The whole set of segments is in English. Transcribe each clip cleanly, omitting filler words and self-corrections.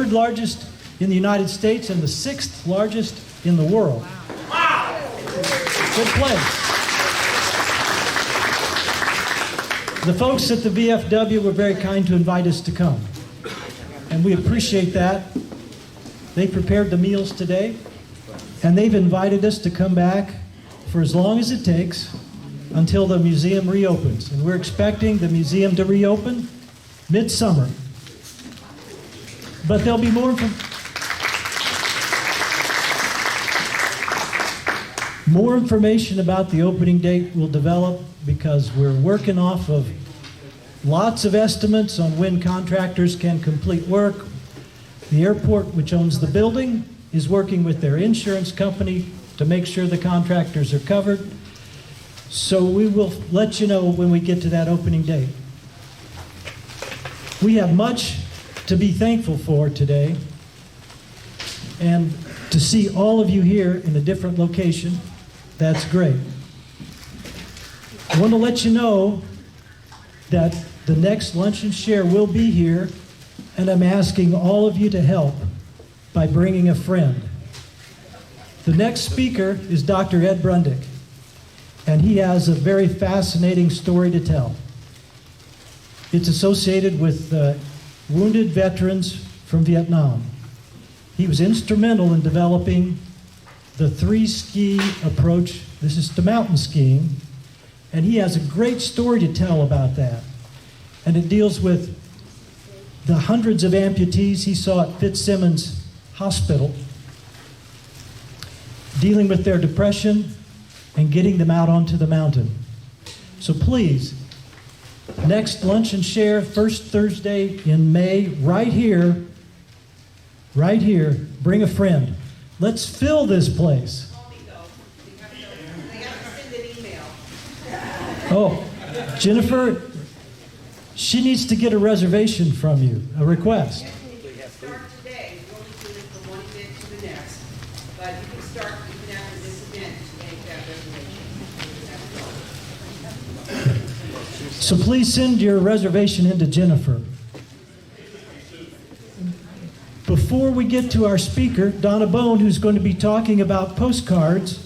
third largest in the United States and the sixth largest in the world. Wow! Good place. The folks at the VFW were very kind to invite us to come, and we appreciate that. They prepared the meals today, and they've invited us to come back for as long as it takes until the museum reopens. And we're expecting the museum to reopen midsummer. But there'll be more information about the opening date will develop, because we're working off of lots of estimates on when contractors can complete work. The airport, which owns the building, is working with their insurance company to make sure the contractors are covered. So we will let you know when we get to that opening date. We have much to be thankful for today, and to see all of you here in a different location, that's great. I want to let you know that the next Lunch and Share will be here, and I'm asking all of you to help by bringing a friend. The next speaker is Dr. Ed Brundick, and he has a very fascinating story to tell. It's associated with wounded veterans from Vietnam. He was instrumental in developing the 3-ski approach. This is to mountain skiing, and he has a great story to tell about that. And it deals with the hundreds of amputees he saw at Fitzsimmons Hospital, dealing with their depression and getting them out onto the mountain. So please, next Lunch and Share, first Thursday in May, right here, bring a friend. Let's fill this place. They have to send an email. Oh, Jennifer, she needs to get a reservation from you, a request. You can start today. We're only doing it from one event to the next. But you can start even after this event to make that reservation. So please send your reservation into Jennifer. Before we get to our speaker, Donna Bone, who's going to be talking about postcards,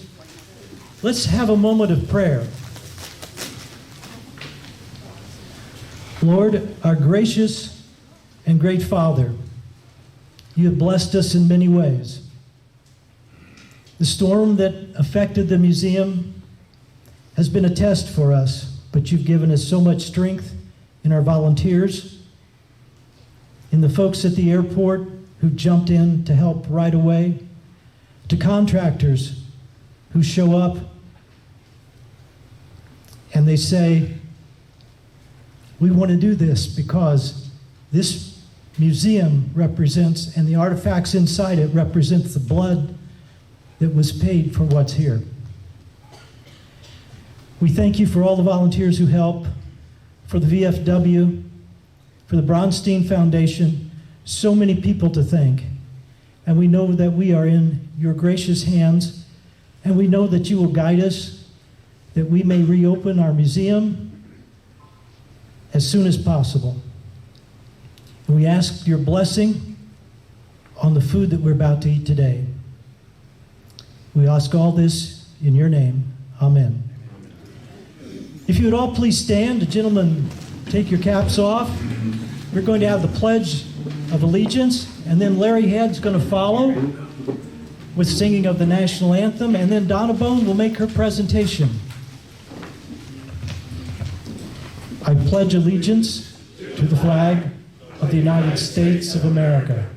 let's have a moment of prayer. Lord, our gracious and great Father, you have blessed us in many ways. The storm that affected the museum has been a test for us, but you've given us so much strength in our volunteers, in the folks at the airport who jumped in to help right away, to contractors who show up and they say, we want to do this because this museum represents, and the artifacts inside it represents the blood that was paid for what's here. We thank you for all the volunteers who help, for the VFW, for the Bronstein Foundation, so many people to thank. And we know that we are in your gracious hands, and we know that you will guide us, that we may reopen our museum as soon as possible. And we ask your blessing on the food that we're about to eat today. We ask all this in your name. Amen. If you would all please stand, gentlemen, take your caps off. We're going to have the Pledge of Allegiance, and then Larry Head's going to follow with singing of the national anthem, and then Donna Bone will make her presentation. I pledge allegiance to the flag of the United States of America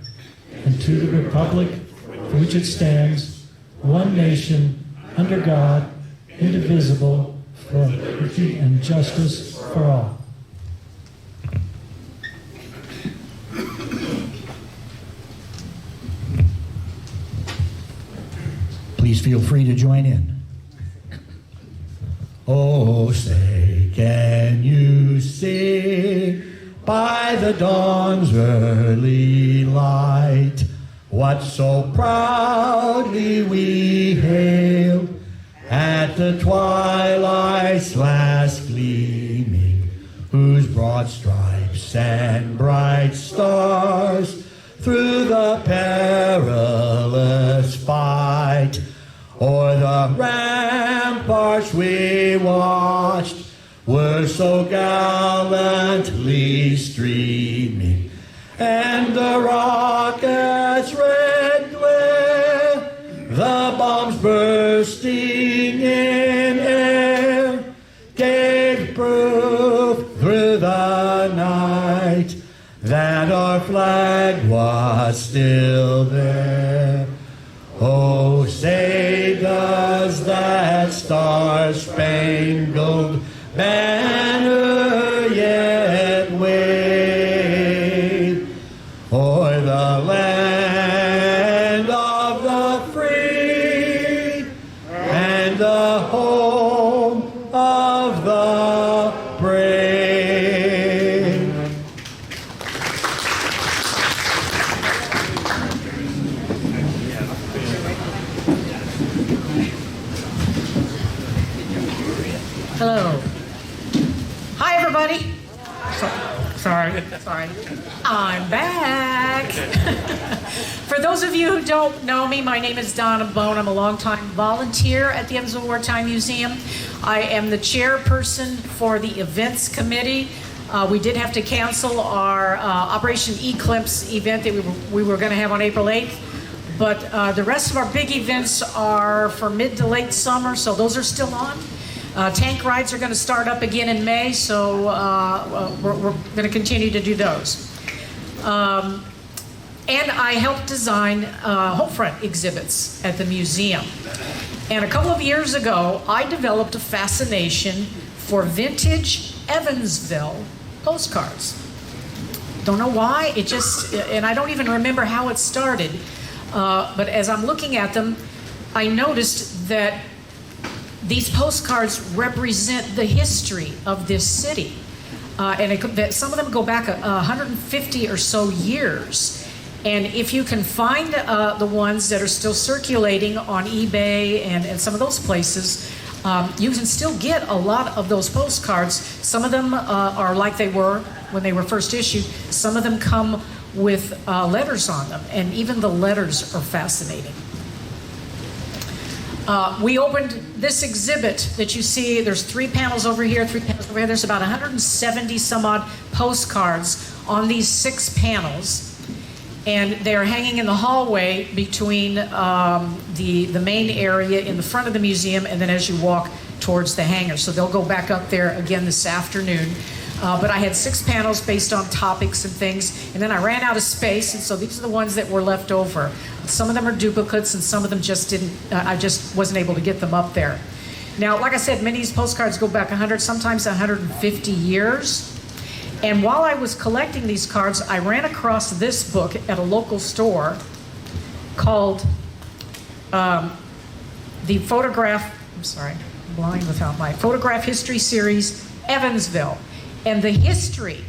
and to the republic for which it stands, one nation, under God, indivisible, for liberty and justice for all. Please feel free to join in. Oh, say, can you see by the dawn's early light what so proudly we hailed at the twilight's last gleaming, whose broad stripes and bright stars through the perilous fight. O'er the ramparts we watched were so gallantly streaming, and the rockets' red glare, the bombs bursting in air, gave proof through the night that our flag was still there. Oh, say does that star-spangled banner yet wave o'er the land of the free and the home of the brave. Hello. Hi, everybody. Sorry. I'm back. For those of you who don't know me, my name is Dona. I'm a longtime volunteer at the Evansville Wartime Museum. I am the chairperson for the events committee. We did have to cancel our Operation Eclipse event that we were going to have on April 8th. But the rest of our big events are for mid to late summer, so those are still on. Tank rides are going to start up again in May, so we're going to continue to do those. And I helped design Homefront exhibits at the museum. And a couple of years ago, I developed a fascination for vintage Evansville postcards. Don't know why, and I don't even remember how it started. But as I'm looking at them, I noticed that these postcards represent the history of this city. And some of them go back 150 or so years. And if you can find the ones that are still circulating on eBay and some of those places, you can still get a lot of those postcards. Some of them are like they were when they were first issued. Some of them come with letters on them, and even the letters are fascinating. We opened this exhibit that you see. There's 3 panels over here, 3 panels over here. There's about 170 some odd postcards on these 6 panels. And they're hanging in the hallway between the main area in the front of the museum and then as you walk towards the hangar. So they'll go back up there again this afternoon. But I had 6 panels based on topics and things, and then I ran out of space, and so these are the ones that were left over. Some of them are duplicates, and some of them just didn't, I just wasn't able to get them up there. Now, like I said, many of these postcards go back 100, sometimes 150 years. And while I was collecting these cards, I ran across this book at a local store called the Photograph History Series, Evansville. And the history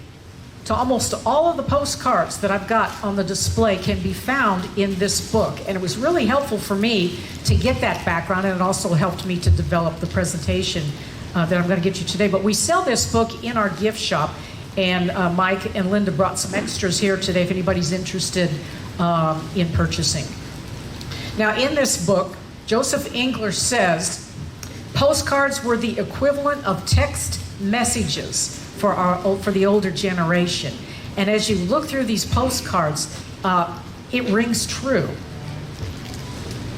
to almost all of the postcards that I've got on the display can be found in this book. And it was really helpful for me to get that background, and it also helped me to develop the presentation that I'm going to get you today. But we sell this book in our gift shop, and Mike and Linda brought some extras here today if anybody's interested in purchasing. Now, in this book, Joseph Engler says, postcards were the equivalent of text messages for the older generation. And as you look through these postcards, it rings true.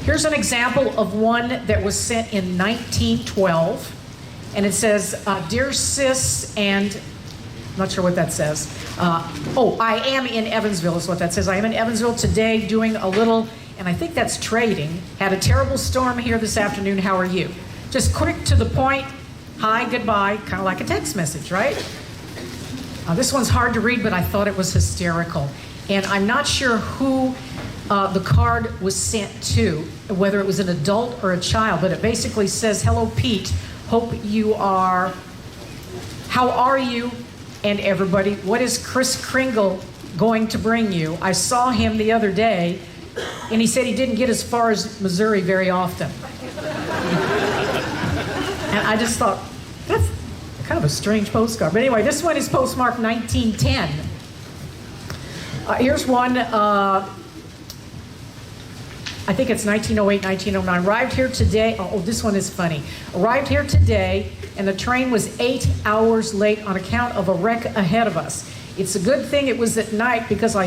Here's an example of one that was sent in 1912. And it says, Dear Sis, and I'm not sure what that says. I am in Evansville is what that says. I am in Evansville today doing a little, and I think that's trading. Had a terrible storm here this afternoon. How are you? Just quick to the point. Hi, goodbye, kind of like a text message, right? This one's hard to read, but I thought it was hysterical. And I'm not sure who the card was sent to, whether it was an adult or a child, but it basically says, hello, Pete, hope you are, how are you? And everybody, what is Chris Kringle going to bring you? I saw him the other day, and he said he didn't get as far as Missouri very often. And I just thought, that's kind of a strange postcard. But anyway, this one is postmarked 1910. Here's one. I think it's 1908, 1909. Arrived here today. Oh, this one is funny. Arrived here today, and the train was 8 hours late on account of a wreck ahead of us. It's a good thing it was at night because I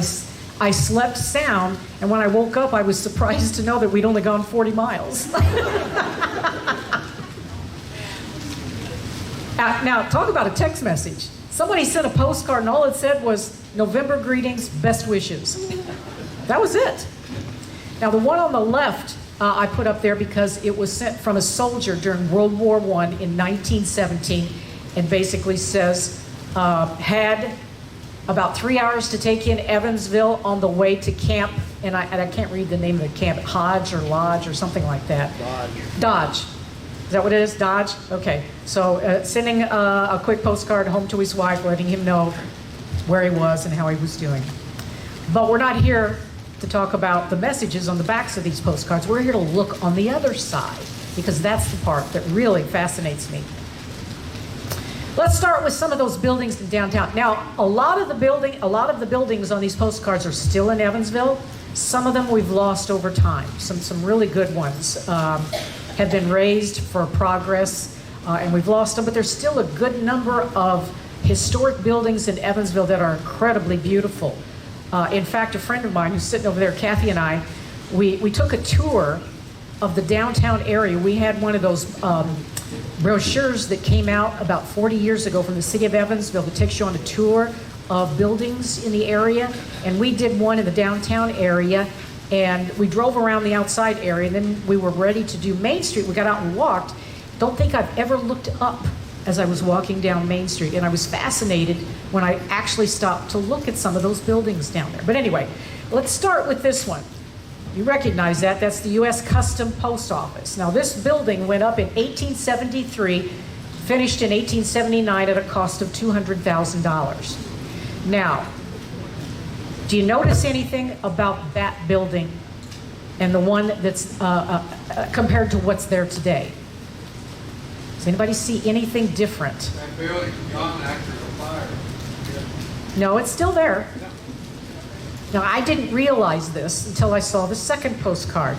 slept sound, and when I woke up, I was surprised to know that we'd only gone 40 miles. Now, talk about a text message. Somebody sent a postcard, and all it said was, "November greetings, best wishes." That was it. Now, the one on the left, I put up there because it was sent from a soldier during World War I in 1917, and basically says, had about 3 hours to take in Evansville on the way to camp, and I can't read the name of the camp, Hodge or Lodge or something like that. Dodge. Is that what it is? Dodge? Okay. So sending a quick postcard home to his wife, letting him know where he was and how he was doing. But we're not here to talk about the messages on the backs of these postcards. We're here to look on the other side, because that's the part that really fascinates me. Let's start with some of those buildings in downtown. Now, a lot of the buildings on these postcards are still in Evansville. Some of them we've lost over time. Some really good ones have been raised for progress, and we've lost them, but there's still a good number of historic buildings in Evansville that are incredibly beautiful. In fact, a friend of mine who's sitting over there, Kathy and I, we took a tour of the downtown area. We had one of those brochures that came out about 40 years ago from the city of Evansville that takes you on a tour of buildings in the area. And we did one in the downtown area, and we drove around the outside area, and then we were ready to do Main Street. We got out and walked. Don't think I've ever looked up as I was walking down Main Street, and I was fascinated when I actually stopped to look at some of those buildings down there. But anyway, let's start with this one. You recognize that. That's the U.S. Custom Post Office. Now, this building went up in 1873, finished in 1879 at a cost of $200,000. Now, do you notice anything about that building and the one that's compared to what's there today? Does anybody see anything different? That building's gone after the fire. No, it's still there. Now, I didn't realize this until I saw the second postcard.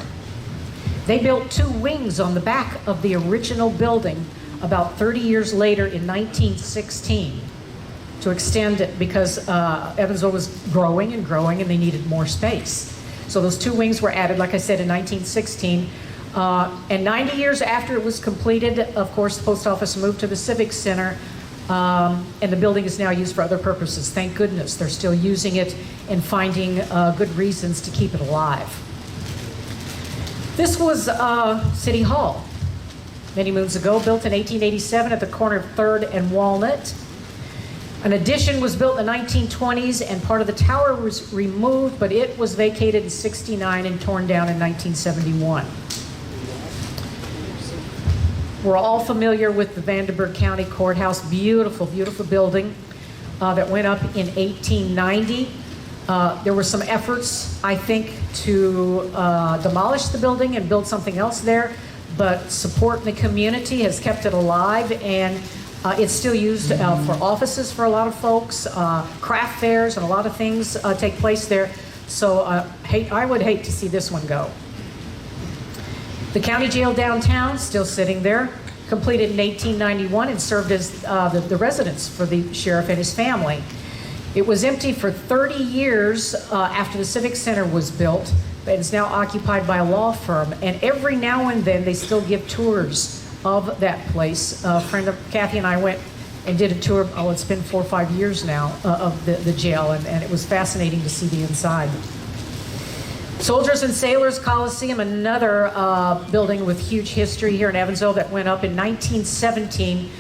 They built 2 wings on the back of the original building about 30 years later in 1916 to extend it because Evansville was growing and growing and they needed more space. So those 2 wings were added, like I said, in 1916. And 90 years after it was completed, of course, the post office moved to the Civic Center, and the building is now used for other purposes. Thank goodness they're still using it and finding good reasons to keep it alive. This was City Hall many moons ago, built in 1887 at the corner of 3rd and Walnut. An addition was built in the 1920s, and part of the tower was removed, but it was vacated in '69 and torn down in 1971. We're all familiar with the Vandenberg County Courthouse. Beautiful, beautiful building that went up in 1890. There were some efforts, I think, to demolish the building and build something else there, but support in the community has kept it alive, and it's still used for offices for a lot of folks, craft fairs, and a lot of things take place there. So I would hate to see this one go. The county jail downtown, still sitting there, completed in 1891 and served as the residence for the sheriff and his family. It was empty for 30 years after the Civic Center was built, but it's now occupied by a law firm. And every now and then they still give tours of that place. A friend of Kathy and I went and did a tour, it's been 4 or 5 years now, of the jail, and it was fascinating to see the inside. Soldiers and Sailors Coliseum, another building with huge history here in Evansville that went up in 1917,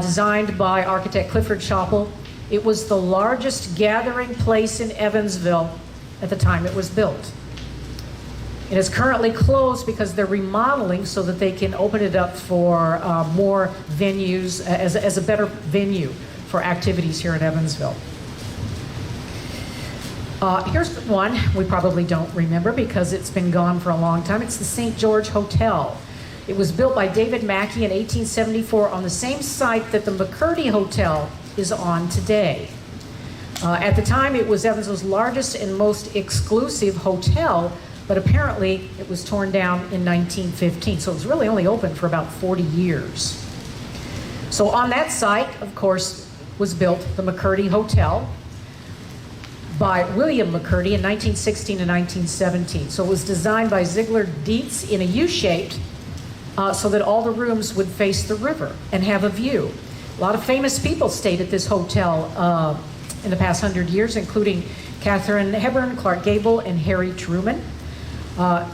designed by architect Clifford Schoppel. It was the largest gathering place in Evansville at the time it was built. It is currently closed because they're remodeling so that they can open it up for more venues, as a better venue for activities here in Evansville. Here's one we probably don't remember because it's been gone for a long time. It's the St. George Hotel. It was built by David Mackey in 1874 on the same site that the McCurdy Hotel is on today. At the time, it was Evansville's largest and most exclusive hotel, but apparently it was torn down in 1915. So it was really only open for about 40 years. So on that site, of course, was built the McCurdy Hotel by William McCurdy in 1916 and 1917. So it was designed by Ziegler Dietz in a U-shaped so that all the rooms would face the river and have a view. A lot of famous people stayed at this hotel in the past 100 years, including Katharine Hepburn, Clark Gable, and Harry Truman.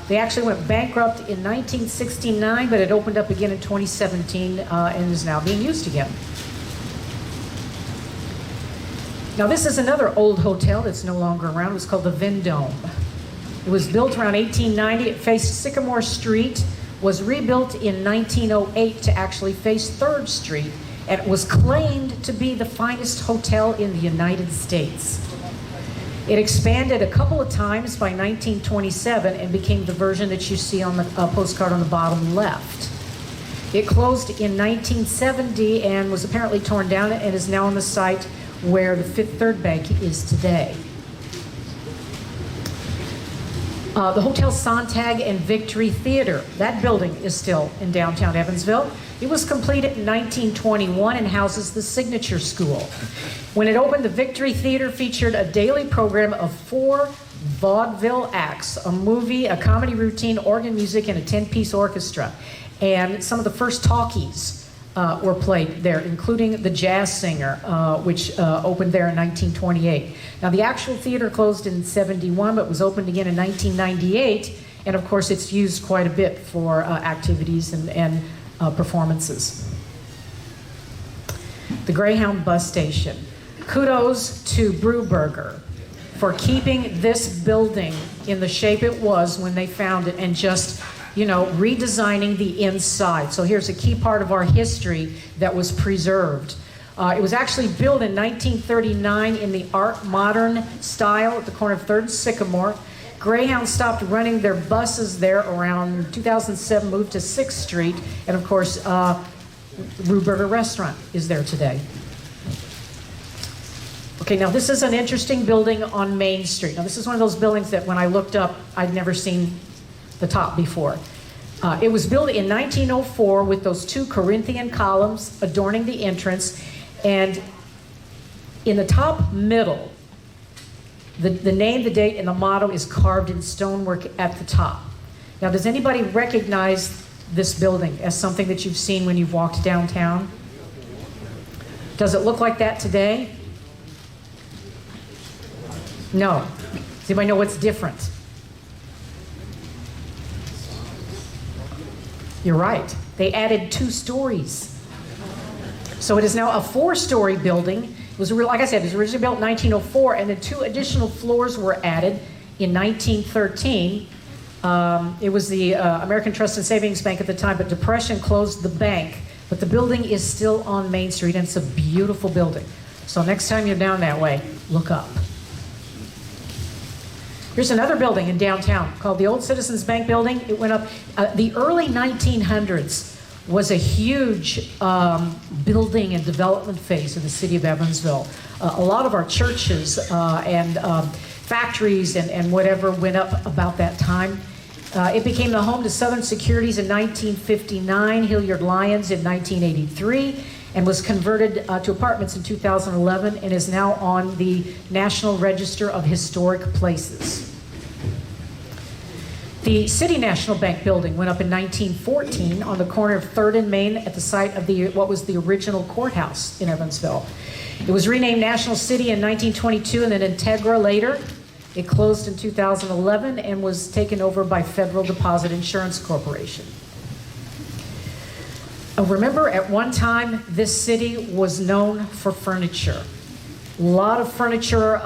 They actually went bankrupt in 1969, but it opened up again in 2017 and is now being used again. Now this is another old hotel that's no longer around. It was called the Vendome. It was built around 1890. It faced Sycamore Street, was rebuilt in 1908 to actually face 3rd Street, and it was claimed to be the finest hotel in the United States. It expanded a couple of times by 1927 and became the version that you see on the postcard on the bottom left. It closed in 1970 and was apparently torn down and is now on the site where the Fifth Third Bank is today. The Hotel Sontag and Victory Theater, that building is still in downtown Evansville. It was completed in 1921 and houses the Signature School. When it opened, the Victory Theater featured a daily program of 4 vaudeville acts, a movie, a comedy routine, organ music, and a 10-piece orchestra. And some of the first talkies were played there, including The Jazz Singer, which opened there in 1928. Now, the actual theater closed in 71, but was opened again in 1998. And of course, it's used quite a bit for activities and performances. The Greyhound Bus Station. Kudos to Brewberger for keeping this building in the shape it was when they found it and just, you know, redesigning the inside. So here's a key part of our history that was preserved. It was actually built in 1939 in the Art Modern style at the corner of 3rd and Sycamore. Greyhound stopped running their buses there around 2007, moved to 6th Street, and of course, Brewberger Restaurant is there today. Okay, now this is an interesting building on Main Street. Now this is one of those buildings that when I looked up, I'd never seen the top before. It was built in 1904 with those 2 Corinthian columns adorning the entrance, and in the top middle, the name, the date, and the motto is carved in stonework at the top. Now, does anybody recognize this building as something that you've seen when you've walked downtown? Does it look like that today? No. Does anybody know what's different? You're right. They added 2 stories. So it is now a 4-story building. It was, like I said, it was originally built in 1904, and then 2 additional floors were added in 1913. It was the American Trust and Savings Bank at the time, but Depression closed the bank. But the building is still on Main Street, and it's a beautiful building. So next time you're down that way, look up. Here's another building in downtown called the Old Citizens Bank Building. It went up, the early 1900s was a huge building and development phase in the city of Evansville. A lot of our churches and factories and whatever went up about that time. It became the home to Southern Securities in 1959, Hilliard Lyons in 1983, and was converted to apartments in 2011 and is now on the National Register of Historic Places. The City National Bank building went up in 1914 on the corner of 3rd and Main at the site of what was the original courthouse in Evansville. It was renamed National City in 1922 and then Integra later. It closed in 2011 and was taken over by Federal Deposit Insurance Corporation. Remember, at one time, this city was known for furniture. A lot of furniture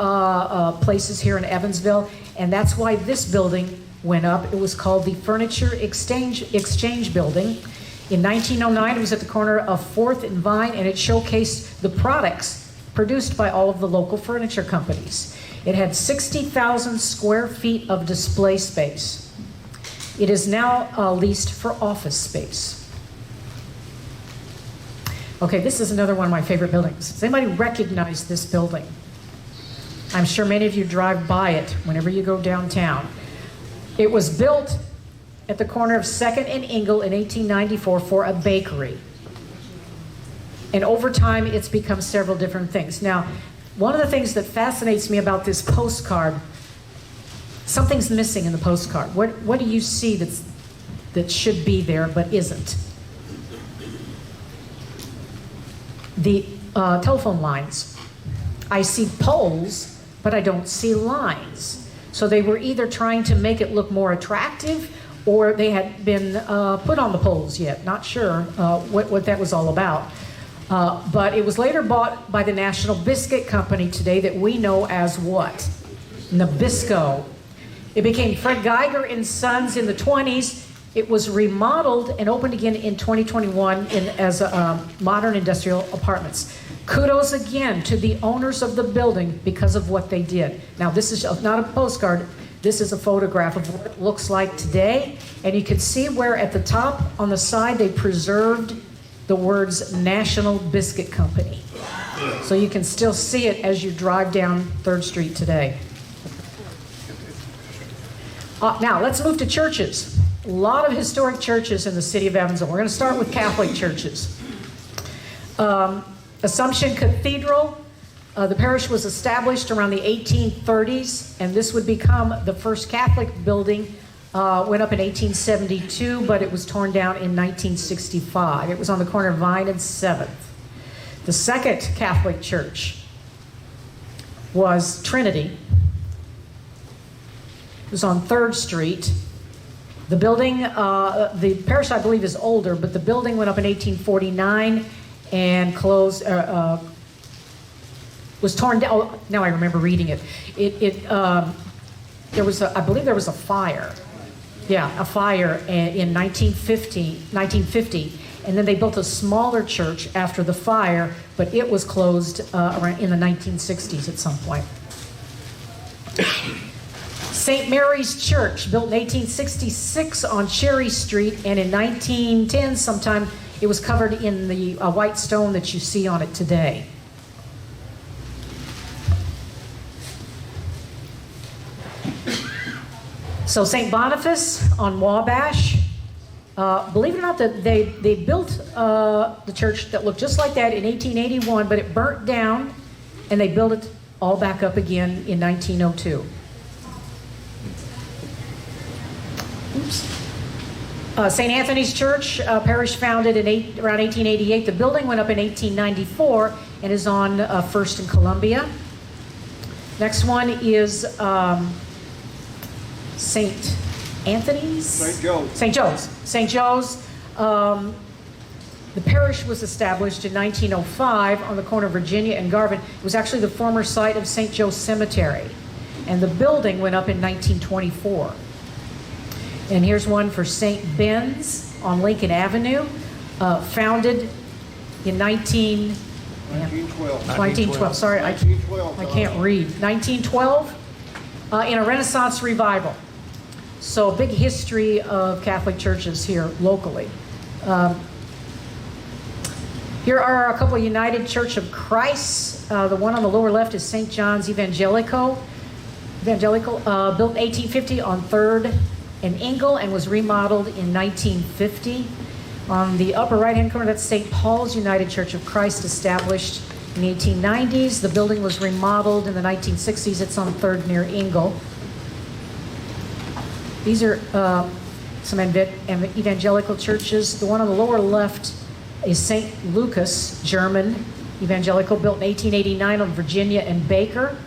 places here in Evansville, and that's why this building went up. It was called the Furniture Exchange Building. In 1909, it was at the corner of 4th and Vine, and it showcased the products produced by all of the local furniture companies. It had 60,000 square feet of display space. It is now leased for office space. Okay, this is another one of my favorite buildings. Does anybody recognize this building? I'm sure many of you drive by it whenever you go downtown. It was built at the corner of 2nd and Ingle in 1894 for a bakery. And over time, it's become several different things. Now, one of the things that fascinates me about this postcard, something's missing in the postcard. What do you see that should be there but isn't? The telephone lines. I see poles, but I don't see lines. So they were either trying to make it look more attractive, or they had been put on the poles yet. Not sure what that was all about. But it was later bought by the National Biscuit Company today that we know as what? Nabisco. It became Fred Geiger and Sons in the 20s. It was remodeled and opened again in 2021 as modern industrial apartments. Kudos again to the owners of the building because of what they did. Now, this is not a postcard. This is a photograph of what it looks like today. And you can see where at the top on the side they preserved the words National Biscuit Company. So you can still see it as you drive down 3rd Street today. Now, let's move to churches. A lot of historic churches in the city of Evansville. We're going to start with Catholic churches. Assumption Cathedral, the parish was established around the 1830s, and this would become the first Catholic building. Went up in 1872, but it was torn down in 1965. It was on the corner of Vine and 7th. The second Catholic church was Trinity. It was on 3rd Street. The building, the parish I believe is older, but the building went up in 1849 and closed, was torn down. Oh, now I remember reading it. There was, I believe there was a fire. Yeah, a fire in 1950, and then they built a smaller church after the fire, but it was closed around in the 1960s at some point. St. Mary's Church, built in 1866 on Cherry Street, and in 1910 sometime it was covered in the white stone that you see on it today. So St. Boniface on Wabash, believe it or not, that they built the church that looked just like that in 1881, but it burnt down, and they built it all back up again in 1902. St. Anthony's Church, parish founded in around 1888. The building went up in 1894 and is on 1st and Columbia. Next one is St. Anthony's? St. Joe's. St. Joe's. St. Joe's. The parish was established in 1905 on the corner of Virginia and Garvin. It was actually the former site of St. Joe's Cemetery. And the building went up in 1924. And here's one for St. Ben's on Lincoln Avenue, founded in 1912. Sorry, I can't read. 1912, in a Renaissance revival. So big history of Catholic churches here locally. Here are a couple of United Church of Christ. The one on the lower left is St. John's Evangelical, built in 1850 on 3rd and Ingle and was remodeled in 1950. On the upper right-hand corner, that's St. Paul's United Church of Christ, established in the 1890s. The building was remodeled in the 1960s. It's on 3rd near Ingle. These are some evangelical churches. The one on the lower left is St. Lucas, German Evangelical, built in 1889 on Virginia and Baker.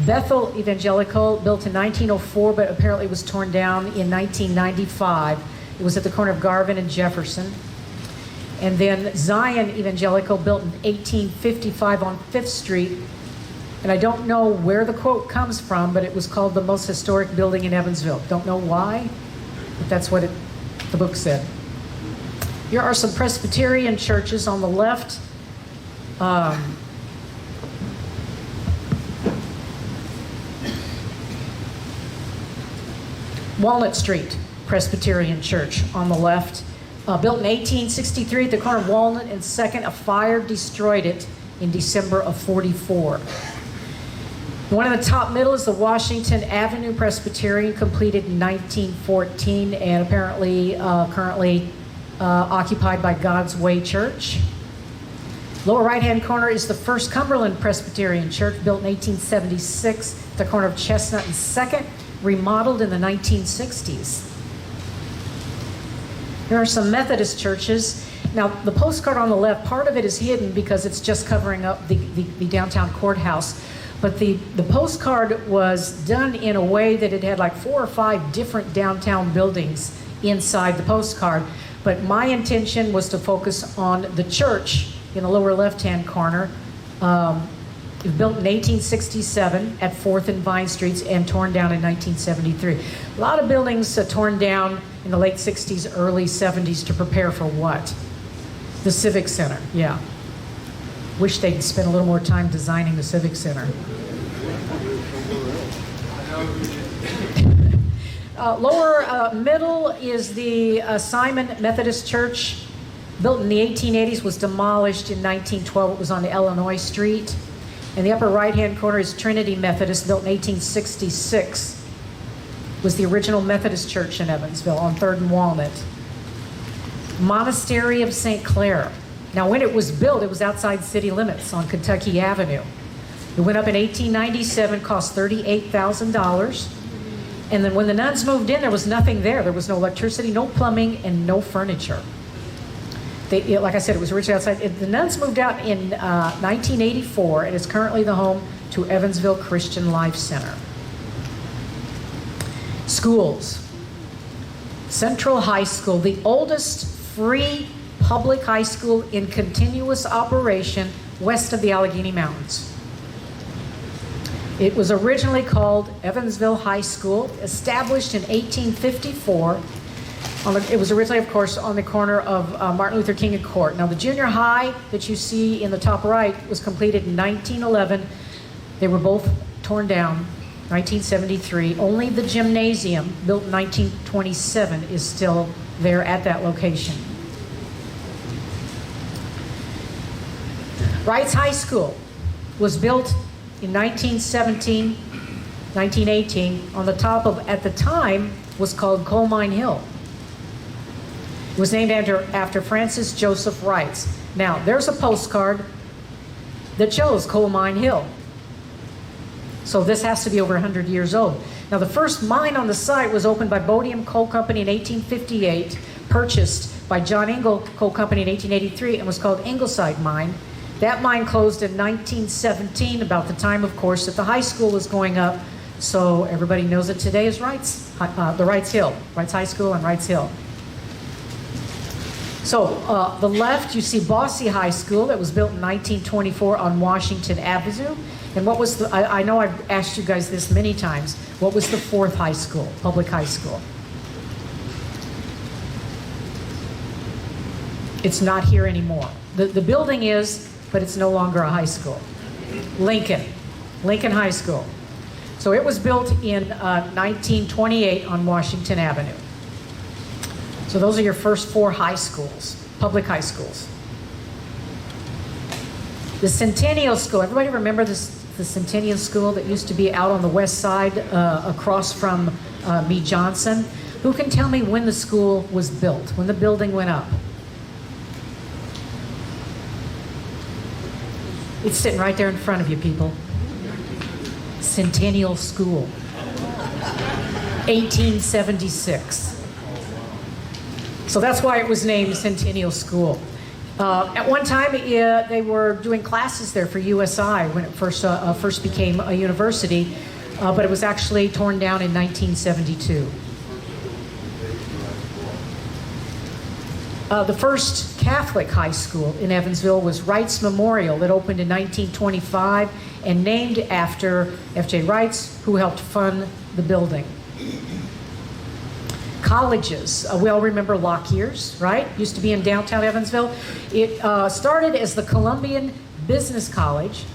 Bethel Evangelical, built in 1904, but apparently was torn down in 1995. It was at the corner of Garvin and Jefferson. And then Zion Evangelical, built in 1855 on 5th Street. And I don't know where the quote comes from, but it was called the most historic building in Evansville. Don't know why, but that's what the book said. Here are some Presbyterian churches on the left. Walnut Street Presbyterian Church on the left. Built in 1863 at the corner of Walnut and 2nd. A fire destroyed it in December of 44. One in the top middle is the Washington Avenue Presbyterian, completed in 1914 and apparently currently occupied by God's Way Church. Lower right-hand corner is the First Cumberland Presbyterian Church, built in 1876 at the corner of Chestnut and 2nd, remodeled in the 1960s. There are some Methodist churches. Now, the postcard on the left, part of it is hidden because it's just covering up the downtown courthouse. But the postcard was done in a way that it had like 4 or 5 different downtown buildings inside the postcard. But my intention was to focus on the church in the lower left-hand corner. It was built in 1867 at 4th and Vine Streets and torn down in 1973. A lot of buildings torn down in the late 60s, early 70s to prepare for what? The Civic Center, yeah. Wish they'd spent a little more time designing the Civic Center. Lower middle is the Simon Methodist Church, built in the 1880s, was demolished in 1912. It was on Illinois Street. And the upper right-hand corner is Trinity Methodist, built in 1866. Was the original Methodist church in Evansville on 3rd and Walnut. Monastery of St. Clair. Now, when it was built, it was outside city limits on Kentucky Avenue. It went up in 1897, cost $38,000. And then when the nuns moved in, there was nothing there. There was no electricity, no plumbing, and no furniture. Like I said, it was originally outside. The nuns moved out in 1984, and is currently the home to Evansville Christian Life Center. Schools. Central High School, the oldest free public high school in continuous operation west of the Allegheny Mountains. It was originally called Evansville High School, established in 1854. It was originally, of course, on the corner of Martin Luther King and Court. Now, the junior high that you see in the top right was completed in 1911. They were both torn down, 1973. Only the gymnasium, built in 1927, is still there at that location. Wrights High School was built in 1917, 1918, on the top of, at the time, was called Coal Mine Hill. It was named after Francis Joseph Wrights. Now, there's a postcard that shows Coal Mine Hill. So this has to be over 100 years old. Now, the first mine on the site was opened by Bodiam Coal Company in 1858, purchased by John Ingle Coal Company in 1883, and was called Ingleside Mine. That mine closed in 1917, about the time, of course, that the high school was going up. So everybody knows that today is Wrights, the Wrights Hill, Wrights High School and Wrights Hill. So the left, you see Bossy High School that was built in 1924 on Washington Avenue. And what was the, I know I've asked you guys this many times, what was the 4th high school, public high school? It's not here anymore. The building is, but it's no longer a high school. Lincoln High School. So it was built in 1928 on Washington Avenue. So those are your first 4 high schools, public high schools. The Centennial School, everybody remember the Centennial School that used to be out on the west side across from Meade Johnson? Who can tell me when the school was built, when the building went up? It's sitting right there in front of you, people. Centennial School, 1876. So that's why it was named Centennial School. At one time, they were doing classes there for USI when it first became a university, but it was actually torn down in 1972. The first Catholic high school in Evansville was Wrights Memorial that opened in 1925 and named after F.J. Wrights, who helped fund the building. Colleges, we all remember Lockyer's, right? Used to be in downtown Evansville. It started as the Columbian Business College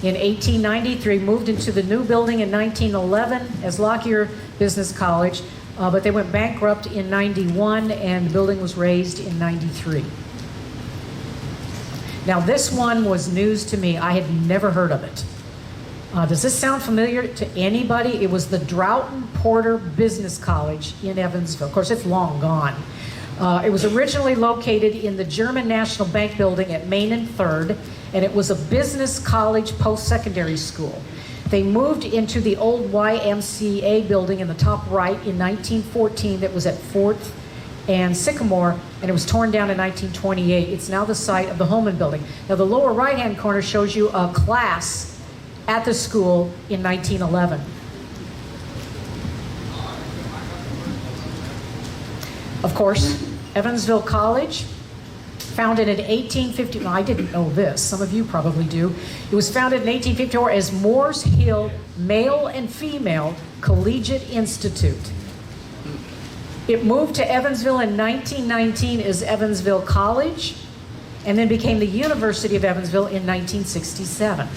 in 1893, moved into the new building in 1911 as Lockyer Business College, but they went bankrupt in 91 and the building was raised in 93. Now this one was news to me. I had never heard of it. Does this sound familiar to anybody? It was the Droughton Porter Business College in Evansville. Of course, it's long gone. It was originally located in the German National Bank building at Main and 3rd, and it was a business college post-secondary school. They moved into the old YMCA building in the top right in 1914 that was at 4th and Sycamore, and it was torn down in 1928. It's now the site of the Holman building. Now, the lower right-hand corner shows you a class at the school in 1911. Of course, Evansville College, founded in 1850. Well, I didn't know this. Some of you probably do. It was founded in 1854 as Moores Hill Male and Female Collegiate Institute. It moved to Evansville in 1919 as Evansville College, and then became the University of Evansville in 1967.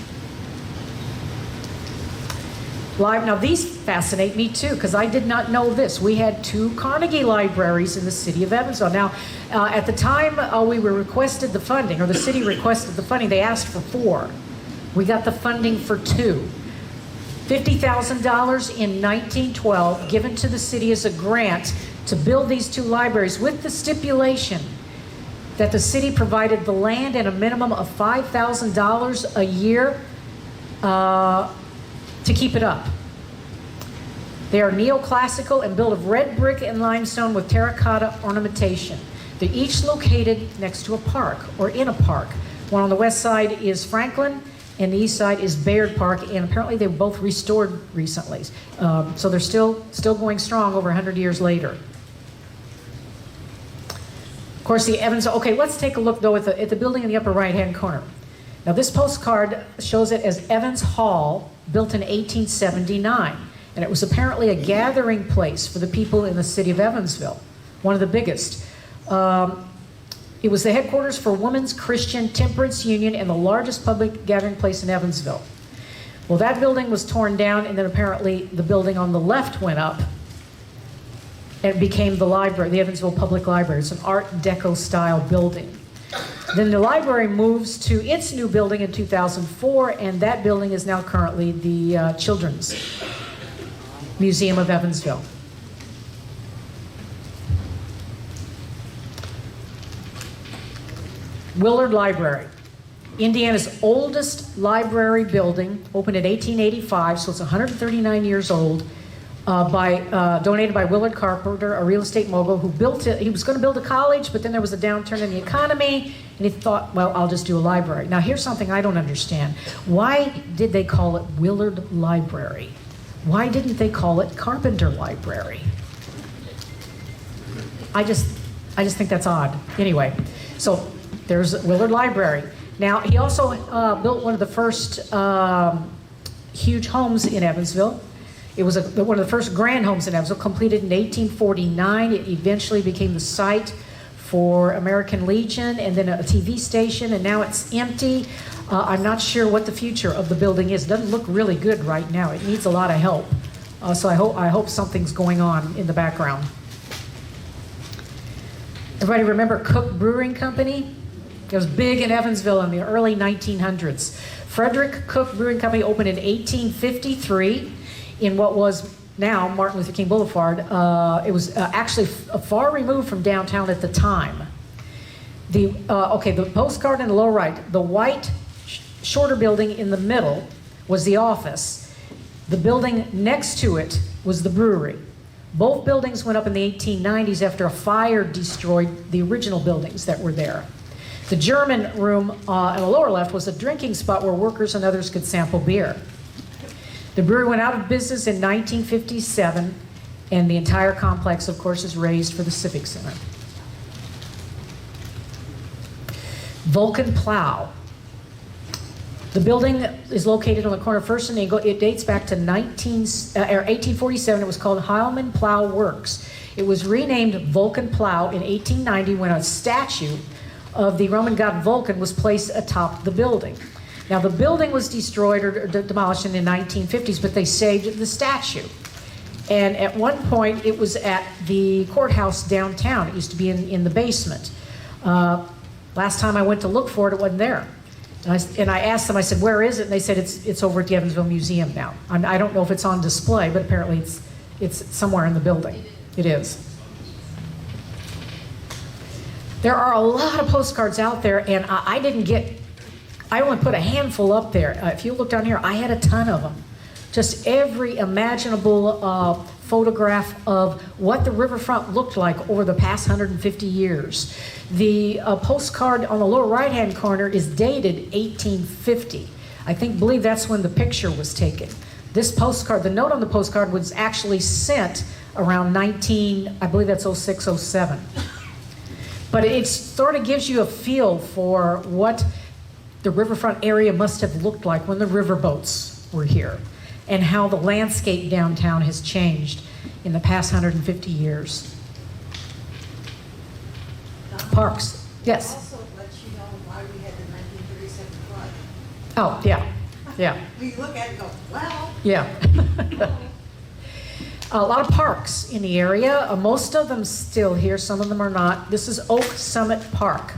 Now, these fascinate me too, because I did not know this. We had 2 Carnegie libraries in the city of Evansville. Now, at the time we were requested the funding, or the city requested the funding, they asked for 4. We got the funding for 2. $50,000 in 1912 given to the city as a grant to build these 2 libraries, with the stipulation that the city provided the land and a minimum of $5,000 a year to keep it up. They are neoclassical and built of red brick and limestone with terracotta ornamentation. They're each located next to a park, or in a park. One on the west side is Franklin, and the east side is Bayard Park, and apparently they were both restored recently. So they're still going strong over 100 years later. Of course, the Evans. Okay, let's take a look though at the building in the upper right-hand corner. Now, this postcard shows it as Evans Hall, built in 1879, and it was apparently a gathering place for the people in the city of Evansville, one of the biggest. It was the headquarters for Women's Christian Temperance Union and the largest public gathering place in Evansville. Well, that building was torn down, and then apparently the building on the left went up and became the library, the Evansville Public Library. It's an Art Deco style building. Then the library moves to its new building in 2004, and that building is now currently the Children's Museum of Evansville. Willard Library, Indiana's oldest library building, opened in 1885, so it's 139 years old. Donated by Willard Carpenter, a real estate mogul who built it. He was going to build a college, but then there was a downturn in the economy, and he thought, well, I'll just do a library. Now, here's something I don't understand. Why did they call it Willard Library? Why didn't they call it Carpenter Library? I just think that's odd. Anyway, so there's Willard Library. Now, he also built one of the first huge homes in Evansville. It was one of the first grand homes in Evansville, completed in 1849. It eventually became the site for American Legion and then a TV station, and now it's empty. I'm not sure what the future of the building is. It doesn't look really good right now. It needs a lot of help. So I hope something's going on in the background. Everybody remember Cook Brewing Company? It was big in Evansville in the early 1900s. Frederick Cook Brewing Company opened in 1853 in what was now Martin Luther King Boulevard. It was actually far removed from downtown at the time. The postcard in the lower right, the white shorter building in the middle was the office. The building next to it was the brewery. Both buildings went up in the 1890s after a fire destroyed the original buildings that were there. The German room on the lower left was a drinking spot where workers and others could sample beer. The brewery went out of business in 1957, and the entire complex, of course, is raised for the Civic Center. Vulcan Plow. The building is located on the corner of First and Eagle. It dates back to 1847. It was called Heilman Plow Works. It was renamed Vulcan Plow in 1890 when a statue of the Roman god Vulcan was placed atop the building. Now, the building was destroyed or demolished in the 1950s, but they saved the statue. And at one point, it was at the courthouse downtown. It used to be in the basement. Last time I went to look for it, it wasn't there. And I asked them, I said, where is it? And they said, it's over at the Evansville Museum now. I don't know if it's on display, but apparently it's somewhere in the building. It is. There are a lot of postcards out there, and I only put a handful up there. If you look down here, I had a ton of them. Just every imaginable photograph of what the riverfront looked like over the past 150 years. The postcard on the lower right-hand corner is dated 1850. Believe that's when the picture was taken. This postcard, the note on the postcard was actually sent around I believe that's 06, 07. But it sort of gives you a feel for what the riverfront area must have looked like when the riverboats were here, and how the landscape downtown has changed in the past 150 years. Parks, yes. Also lets you know why we had the 1937 flood. Oh, yeah. We look at it and go, well. Yeah. A lot of parks in the area. Most of them still here, some of them are not. This is Oak Summit Park.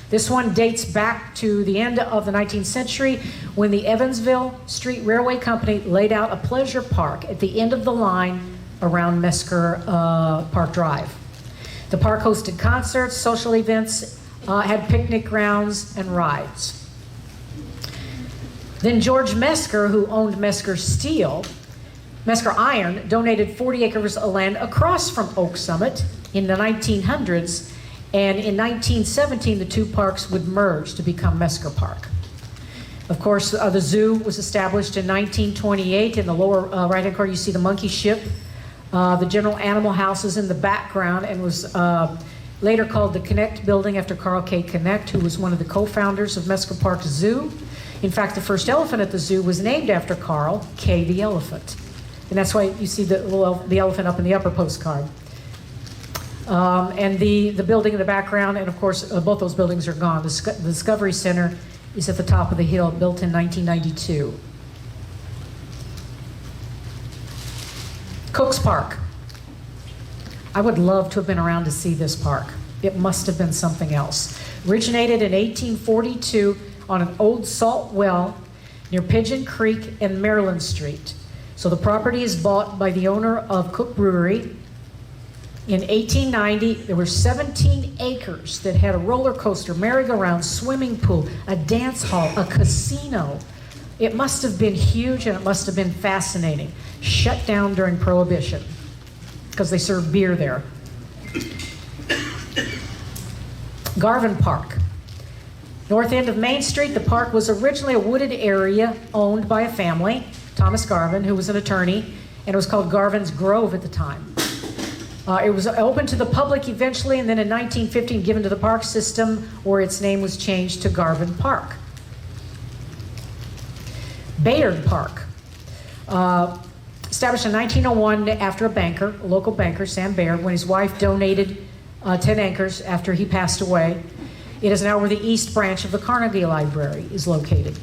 This one dates back to the end of the 19th century when the Evansville Street Railway Company laid out a pleasure park at the end of the line around Mesker Park Drive. The park hosted concerts, social events, had picnic grounds and rides. Then George Mesker, who owned Mesker Iron, donated 40 acres of land across from Oak Summit in the 1900s, and in 1917 the two parks would merge to become Mesker Park. Of course, the zoo was established in 1928. In the lower right-hand corner you see the monkey ship. The general animal house is in the background and was later called the Connect Building after Carl K. Connect, who was one of the co-founders of Mesker Park Zoo. In fact, the first elephant at the zoo was named after Carl K. the elephant. And that's why you see the elephant up in the upper postcard. And the building in the background, and of course, both those buildings are gone. The Discovery Center is at the top of the hill, built in 1992. Cooks Park. I would love to have been around to see this park. It must have been something else. Originated in 1842 on an old salt well near Pigeon Creek and Maryland Street. So the property is bought by the owner of Cook Brewery. In 1890, there were 17 acres that had a roller coaster, merry-go-round, swimming pool, a dance hall, a casino. It must have been huge and it must have been fascinating. Shut down during Prohibition because they served beer there. Garvin Park. North end of Main Street, the park was originally a wooded area owned by a family, Thomas Garvin, who was an attorney, and it was called Garvin's Grove at the time. It was open to the public eventually, and then in 1915 given to the park system, where its name was changed to Garvin Park. Bayard Park. Established in 1901 after a local banker, Sam Bayard, when his wife donated 10 acres after he passed away. It is now where the East Branch of the Carnegie Library is located.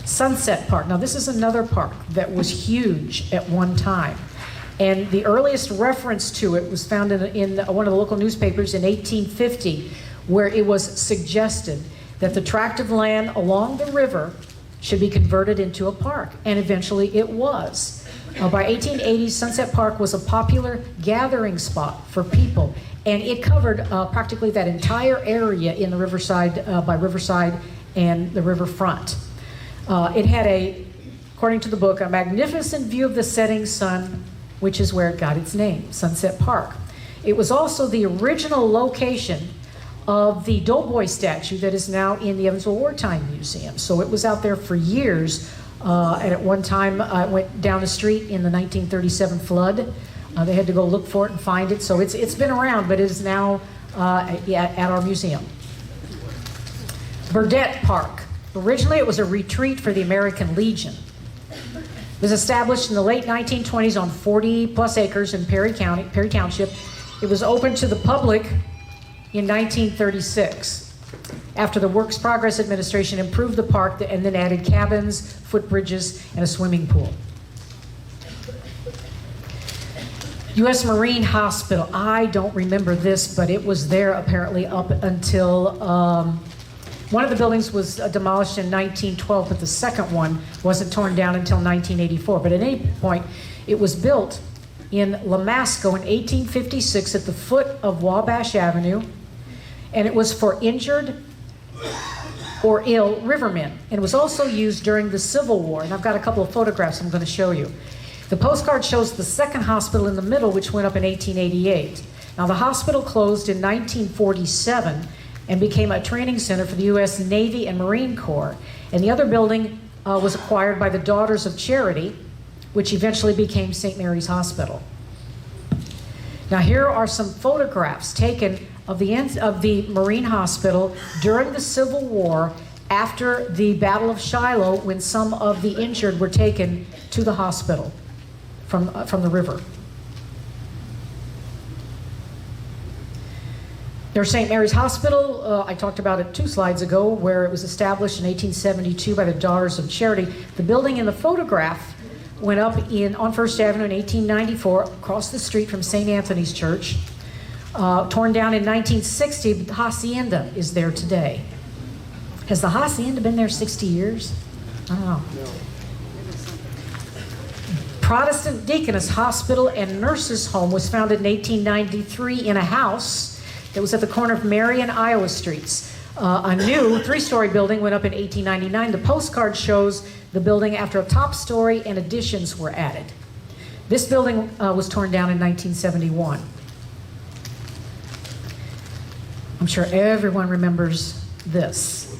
Sunset Park. Now this is another park that was huge at one time. And the earliest reference to it was found in one of the local newspapers in 1850, where it was suggested that the tract of land along the river should be converted into a park, and eventually it was. By 1880, Sunset Park was a popular gathering spot for people, and it covered practically that entire area in the Riverside, by Riverside and the riverfront. It had according to the book, a magnificent view of the setting sun, which is where it got its name, Sunset Park. It was also the original location of the Doughboy statue that is now in the Evansville Wartime Museum. So it was out there for years, and at one time it went down the street in the 1937 flood. They had to go look for it and find it. So it's been around, but it is now at our museum. Burdette Park. Originally it was a retreat for the American Legion. It was established in the late 1920s on 40 plus acres in Perry Township. It was open to the public in 1936, after the Works Progress Administration improved the park and then added cabins, footbridges, and a swimming pool. U.S. Marine Hospital. I don't remember this, but it was there apparently up until one of the buildings was demolished in 1912, but the second one wasn't torn down until 1984. But at any point, it was built in Lamasco in 1856 at the foot of Wabash Avenue, and it was for injured or ill rivermen. And it was also used during the Civil War, and I've got a couple of photographs I'm going to show you. The postcard shows the second hospital in the middle, which went up in 1888. Now, the hospital closed in 1947 and became a training center for the U.S. Navy and Marine Corps. And the other building was acquired by the Daughters of Charity, which eventually became St. Mary's Hospital. Now, here are some photographs taken of the Marine Hospital during the Civil War after the Battle of Shiloh, when some of the injured were taken to the hospital from the river. There's St. Mary's Hospital. I talked about it 2 slides ago, where it was established in 1872 by the Daughters of Charity. The building in the photograph went up on First Avenue in 1894, across the street from St. Anthony's Church. Torn down in 1960, but the Hacienda is there today. Has the Hacienda been there 60 years? I don't know. Protestant Deaconess Hospital and Nurses Home was founded in 1893 in a house that was at the corner of Mary and Iowa Streets. A new 3-story building went up in 1899. The postcard shows the building after a top story and additions were added. This building was torn down in 1971. I'm sure everyone remembers this.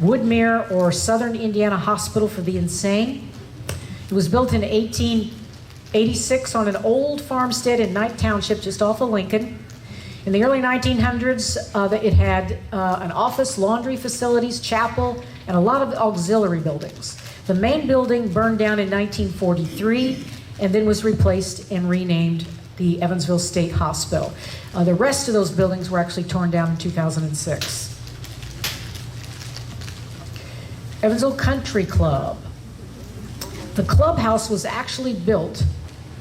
Woodmere, or Southern Indiana Hospital for the Insane. It was built in 1886 on an old farmstead in Knight Township, just off of Lincoln. In the early 1900s, it had an office, laundry facilities, chapel, and a lot of auxiliary buildings. The main building burned down in 1943 and then was replaced and renamed the Evansville State Hospital. The rest of those buildings were actually torn down in 2006. Evansville Country Club. The clubhouse was actually built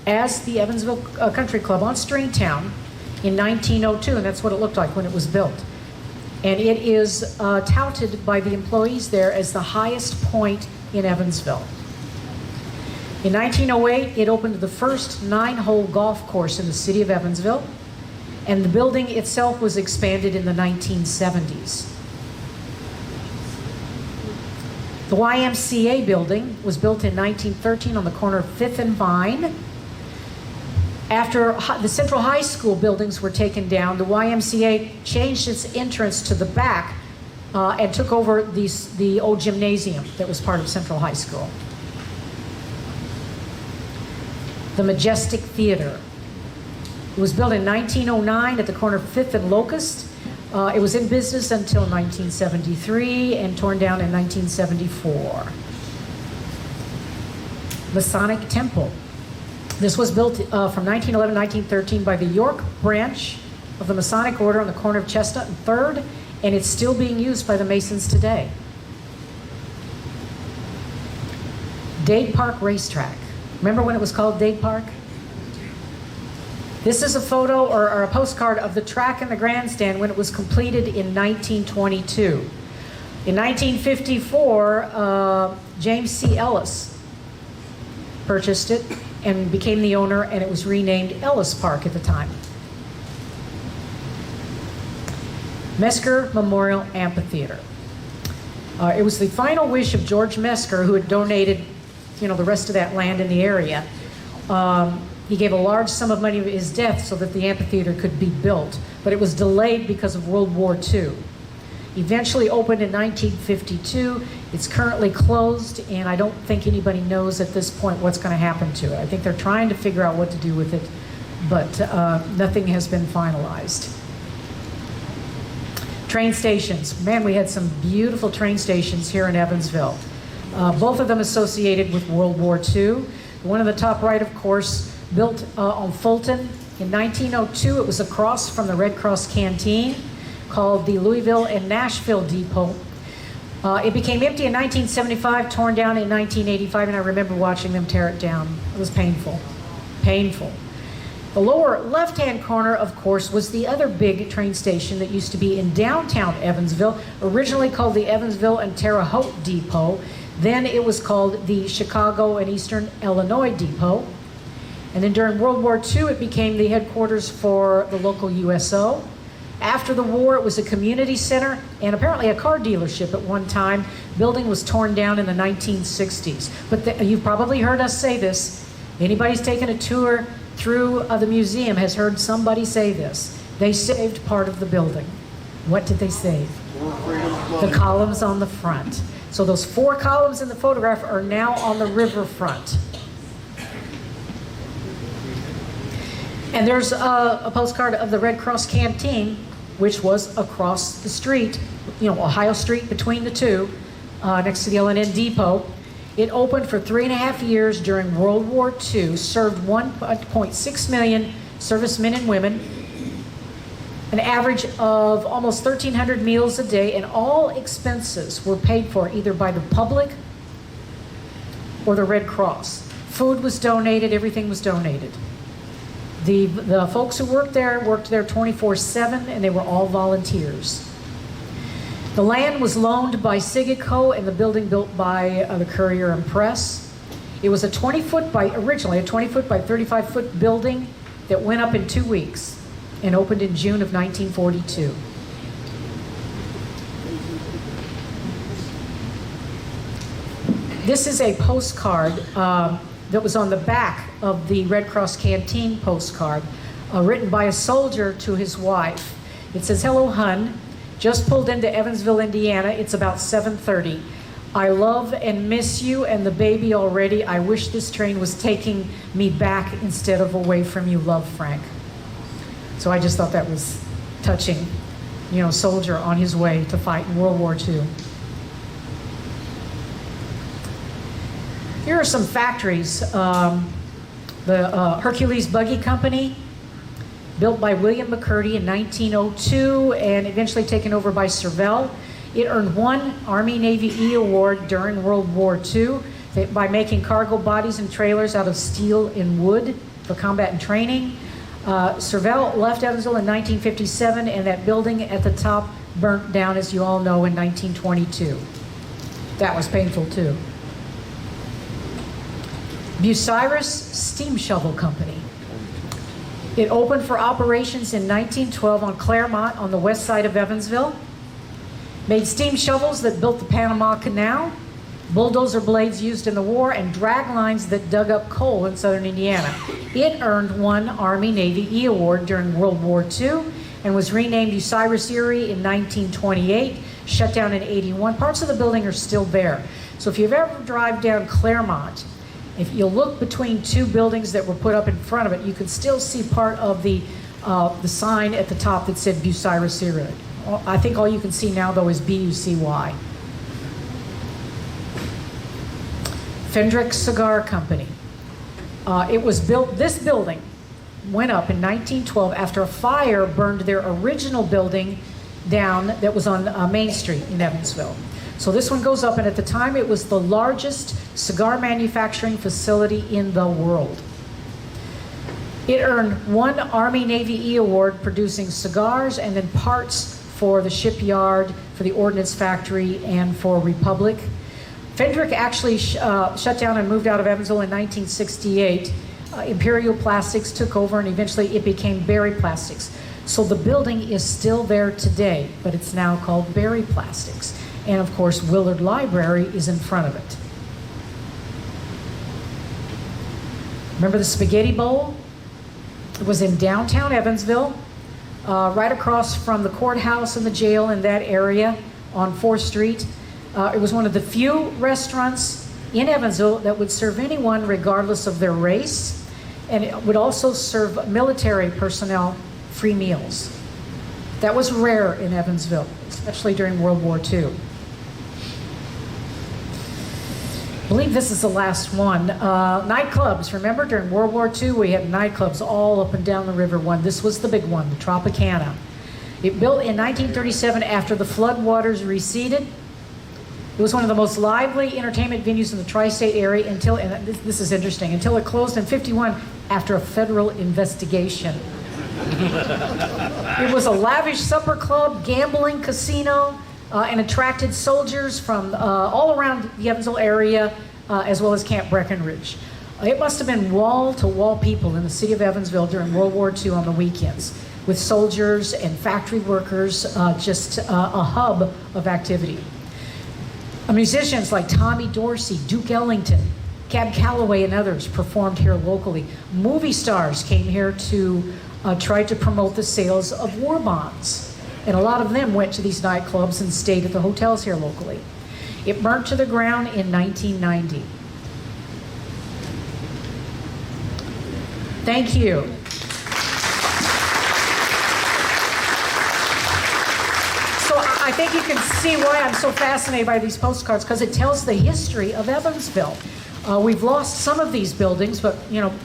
as the Evansville Country Club on Stringtown in 1902, and that's what it looked like when it was built. And it is touted by the employees there as the highest point in Evansville. In 1908, it opened the first 9-hole golf course in the city of Evansville, and the building itself was expanded in the 1970s. The YMCA building was built in 1913 on the corner of 5th and Vine. After the Central High School buildings were taken down, the YMCA changed its entrance to the back and took over the old gymnasium that was part of Central High School. The Majestic Theater. It was built in 1909 at the corner of 5th and Locust. It was in business until 1973 and torn down in 1974. Masonic Temple. This was built from 1911 to 1913 by the York branch of the Masonic Order on the corner of Chestnut and 3rd, and it's still being used by the Masons today. Dade Park Racetrack. Remember when it was called Dade Park? This is a photo or a postcard of the track and the grandstand when it was completed in 1922. In 1954, James C. Ellis purchased it and became the owner, and it was renamed Ellis Park at the time. Mesker Memorial Amphitheater. It was the final wish of George Mesker, who had donated, the rest of that land in the area. He gave a large sum of money at his death so that the amphitheater could be built, but it was delayed because of World War II. Eventually opened in 1952. It's currently closed, and I don't think anybody knows at this point what's going to happen to it. I think they're trying to figure out what to do with it, but nothing has been finalized. Train stations. Man, we had some beautiful train stations here in Evansville. Both of them associated with World War II. One on the top right, of course, built on Fulton. In 1902, it was across from the Red Cross Canteen, called the Louisville and Nashville Depot. It became empty in 1975, torn down in 1985, and I remember watching them tear it down. It was painful, painful. The lower left-hand corner, of course, was the other big train station that used to be in downtown Evansville, originally called the Evansville and Terre Haute Depot. Then it was called the Chicago and Eastern Illinois Depot. And then during World War II, it became the headquarters for the local USO. After the war, it was a community center and apparently a car dealership at one time. Building was torn down in the 1960s. But you've probably heard us say this. Anybody's taken a tour through the museum has heard somebody say this. They saved part of the building. What did they save? The columns on the front. So those 4 columns in the photograph are now on the riverfront. And there's a postcard of the Red Cross Canteen, which was across the street, Ohio Street between the two, next to the L&N Depot. It opened for 3.5 years during World War II, served 1.6 million servicemen and women, an average of almost 1,300 meals a day, and all expenses were paid for either by the public or the Red Cross. Food was donated, everything was donated. The folks who worked there 24/7, and they were all volunteers. The land was loaned by Sigico and the building built by the Courier and Press. It was originally a 20-foot by 35-foot building that went up in 2 weeks and opened in June of 1942. This is a postcard that was on the back of the Red Cross Canteen postcard, written by a soldier to his wife. It says, "Hello, hun. Just pulled into Evansville, Indiana. It's about 7:30. I love and miss you and the baby already. I wish this train was taking me back instead of away from you. Love, Frank." So I just thought that was touching. Soldier on his way to fight in World War II. Here are some factories. The Hercules Buggy Company, built by William McCurdy in 1902 and eventually taken over by Servell. It earned 1 Army-Navy E award during World War II by making cargo bodies and trailers out of steel and wood for combat and training. Servell left Evansville in 1957, and that building at the top burnt down, as you all know, in 1922. That was painful too. Bucyrus Steam Shovel Company. It opened for operations in 1912 on Claremont on the west side of Evansville. Made steam shovels that built the Panama Canal, bulldozer blades used in the war, and drag lines that dug up coal in southern Indiana. It earned 1 Army-Navy E award during World War II and was renamed Bucyrus Erie in 1928, shut down in 81. Parts of the building are still there. So if you've ever drive down Claremont, if you look between 2 buildings that were put up in front of it, you can still see part of the sign at the top that said Bucyrus Erie. I think all you can see now, though, is BUCY. Fendrick Cigar Company. It was built, this building went up in 1912 after a fire burned their original building down that was on Main Street in Evansville. So this one goes up, and at the time it was the largest cigar manufacturing facility in the world. It earned 1 Army-Navy E award producing cigars and then parts for the shipyard, for the ordnance factory, and for Republic. Fendrick actually shut down and moved out of Evansville in 1968. Imperial Plastics took over, and eventually it became Berry Plastics. So the building is still there today, but it's now called Berry Plastics. And of course, Willard Library is in front of it. Remember the Spaghetti Bowl? It was in downtown Evansville, right across from the courthouse and the jail in that area on 4th Street. It was one of the few restaurants in Evansville that would serve anyone regardless of their race, and it would also serve military personnel free meals. That was rare in Evansville, especially during World War II. I believe this is the last one. Nightclubs. Remember, during World War II, we had nightclubs all up and down the river. This was the big one, the Tropicana. It built in 1937 after the floodwaters receded. It was one of the most lively entertainment venues in the tri-state area until, and this is interesting, until it closed in '51 after a federal investigation. It was a lavish supper club, gambling casino, and attracted soldiers from all around the Evansville area, as well as Camp Breckenridge. It must have been wall-to-wall people in the city of Evansville during World War II on the weekends, with soldiers and factory workers, just a hub of activity. Musicians like Tommy Dorsey, Duke Ellington, Cab Calloway, and others performed here locally. Movie stars came here to try to promote the sales of war bonds. And a lot of them went to these nightclubs and stayed at the hotels here locally. It burnt to the ground in 1990. Thank you. So I think you can see why I'm so fascinated by these postcards, because it tells the history of Evansville. We've lost some of these buildings, but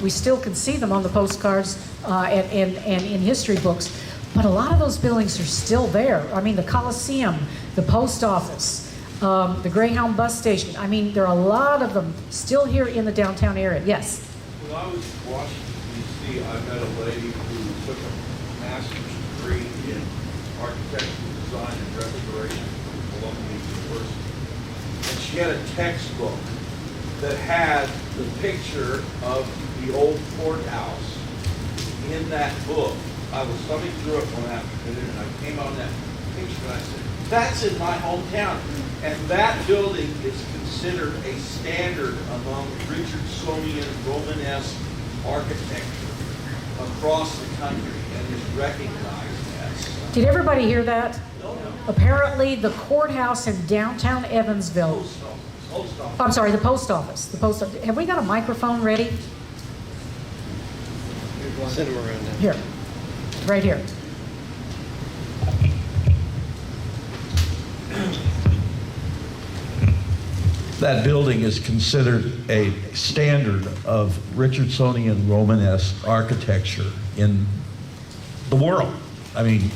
we still can see them on the postcards and in history books. But a lot of those buildings are still there. I mean, the Coliseum, the post office, the Greyhound bus station. I mean, there are a lot of them still here in the downtown area. Yes? When I was in Washington, D.C., I met a lady who took a master's degree in architectural design and restoration from Columbia University. And she had a textbook that had the picture of the old courthouse in that book. I was thumbing through it one afternoon, and I came on that picture and I said, that's in my hometown. And that building is considered a standard among Richardsonian Romanesque architecture across the country and is recognized as. Did everybody hear that? Apparently, the courthouse in downtown Evansville. Post office. I'm sorry, the post office. Have we got a microphone ready? Send them around now. Here, right here. That building is considered a standard of Richardsonian Romanesque architecture in the world. I mean,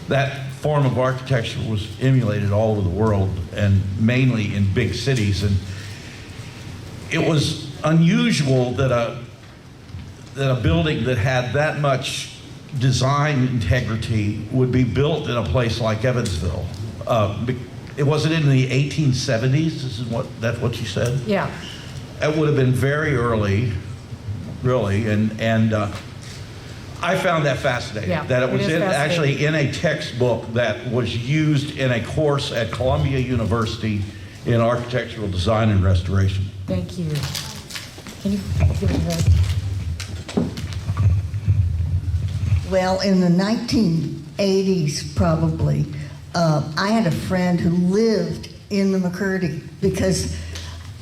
that form of architecture was emulated all over the world and mainly in big cities. And it was unusual that a building that had that much design integrity would be built in a place like Evansville. It wasn't in the 1870s. That's what you said? Yeah. It would have been very early, really, and I found that fascinating. Yeah, that it was it is actually in a textbook that was used in a course at Columbia University in architectural design and restoration. Thank you. Can you give it a Well, in the 1980s, probably, I had a friend who lived in the McCurdy because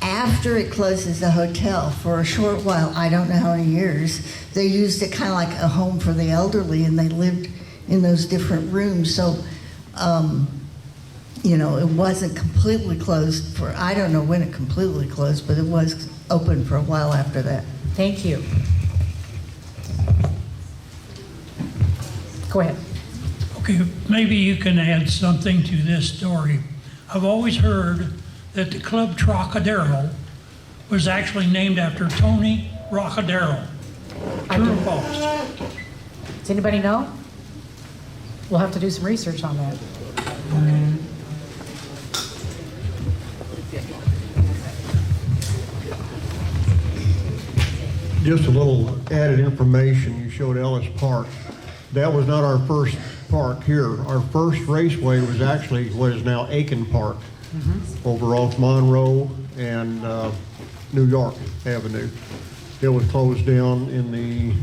after it closed as a hotel for a short while, I don't know how many years, they used it kind of like a home for the elderly, and they lived in those different rooms. So, it wasn't completely closed for, I don't know when it completely closed, but it was open for a while after that. Thank you. Go ahead. Okay, maybe you can add something to this story. I've always heard that the Club Trocadero was actually named after Tony Roccadero. True or false? Does anybody know? We'll have to do some research on that. Just a little added information. You showed Ellis Park. That was not our first park here. Our first raceway was actually what is now Aiken Park, over off Monroe and New York Avenue. It was closed down in the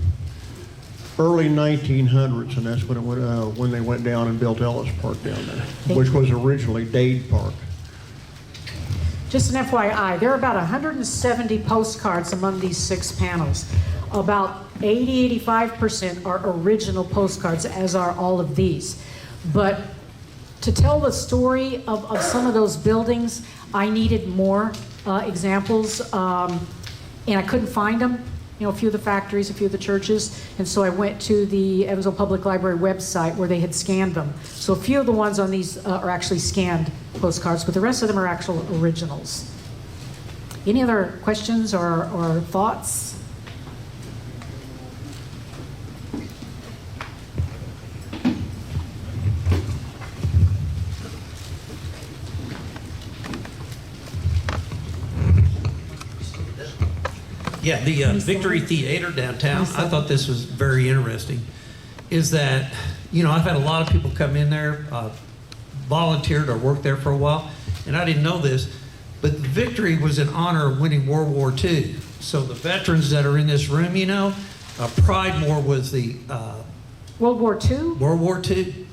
early 1900s, and that's when it went, when they went down and built Ellis Park down there, which was originally Dade Park. Just an FYI, there are about 170 postcards among these 6 panels. About 80-85% are original postcards, as are all of these. But to tell the story of some of those buildings, I needed more examples, and I couldn't find them. A few of the factories, a few of the churches, and so I went to the Evansville Public Library website where they had scanned them. So a few of the ones on these are actually scanned postcards, but the rest of them are actual originals. Any other questions or thoughts? Yeah, the Victory Theater downtown, I thought this was very interesting, is that, you know, I've had a lot of people come in there, volunteered or worked there for a while, and I didn't know this, but the Victory was in honor of winning World War II. So the veterans that are in this room, you know, Pridemore was the World War II? World War II.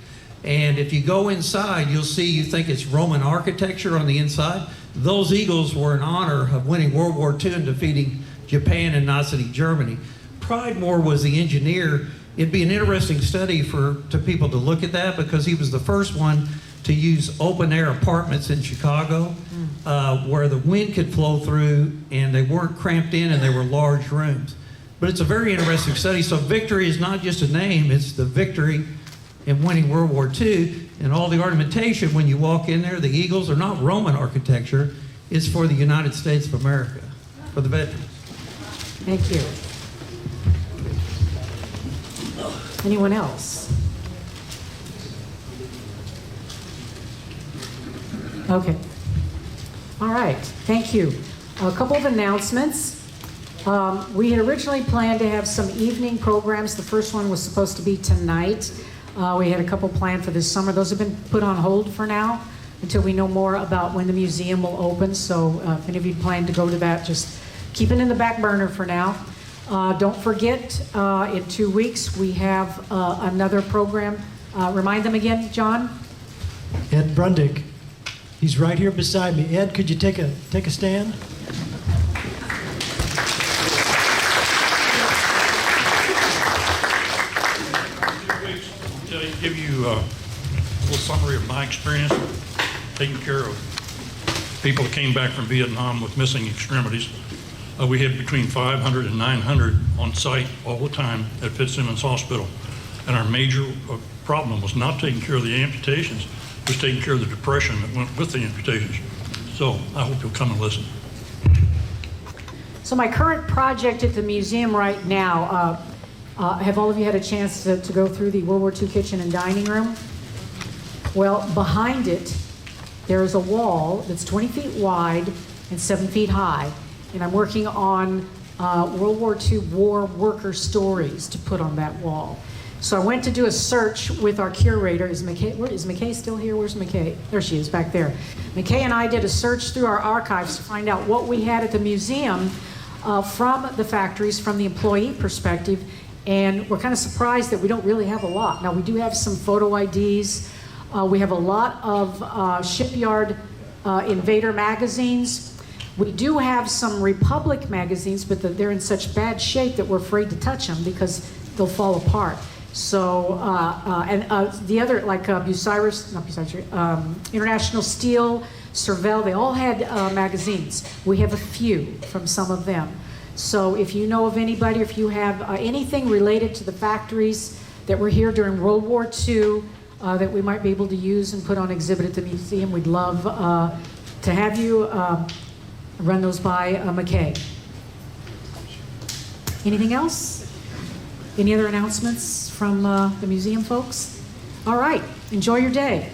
And if you go inside, you'll see, you think it's Roman architecture on the inside. Those eagles were in honor of winning World War II and defeating Japan and Nazi Germany. Pridemore was the engineer. It'd be an interesting study to people to look at that, because he was the first one to use open air apartments in Chicago, where the wind could flow through and they weren't cramped in and they were large rooms. But it's a very interesting study. So Victory is not just a name, it's the victory in winning World War II. And all the ornamentation, when you walk in there, the eagles are not Roman architecture, it's for the United States of America, for the veterans. Thank you. Anyone else? Okay. All right, thank you. A couple of announcements. We had originally planned to have some evening programs. The first one was supposed to be tonight. We had a couple planned for this summer. Those have been put on hold for now until we know more about when the museum will open. So if any of you plan to go to that, just keep it in the back burner for now. Don't forget, in 2 weeks, we have another program. Remind them again, John? Ed Brundick. He's right here beside me. Ed, could you take a stand? Give you a little summary of my experience taking care of people that came back from Vietnam with missing extremities. We had between 500 and 900 on site all the time at Fitzsimmons Hospital. And our major problem was not taking care of the amputations, it was taking care of the depression that went with the amputations. So I hope you'll come and listen. So my current project at the museum right now, have all of you had a chance to go through the World War II kitchen and dining room? Well, behind it, there is a wall that's 20 feet wide and 7 feet high. And I'm working on World War II war worker stories to put on that wall. So I went to do a search with our curator. Is McKay still here? Where's McKay? There she is, back there. McKay and I did a search through our archives to find out what we had at the museum from the factories, from the employee perspective. And we're kind of surprised that we don't really have a lot. Now, we do have some photo IDs. We have a lot of shipyard invader magazines. We do have some Republic magazines, but they're in such bad shape that we're afraid to touch them because they'll fall apart. So, the other, like International Steel, Cervell, they all had magazines. We have a few from some of them. So if you know of anybody, if you have anything related to the factories that were here during World War II that we might be able to use and put on exhibit at the museum, we'd love to have you run those by McKay. Anything else? Any other announcements from the museum folks? All right, enjoy your day.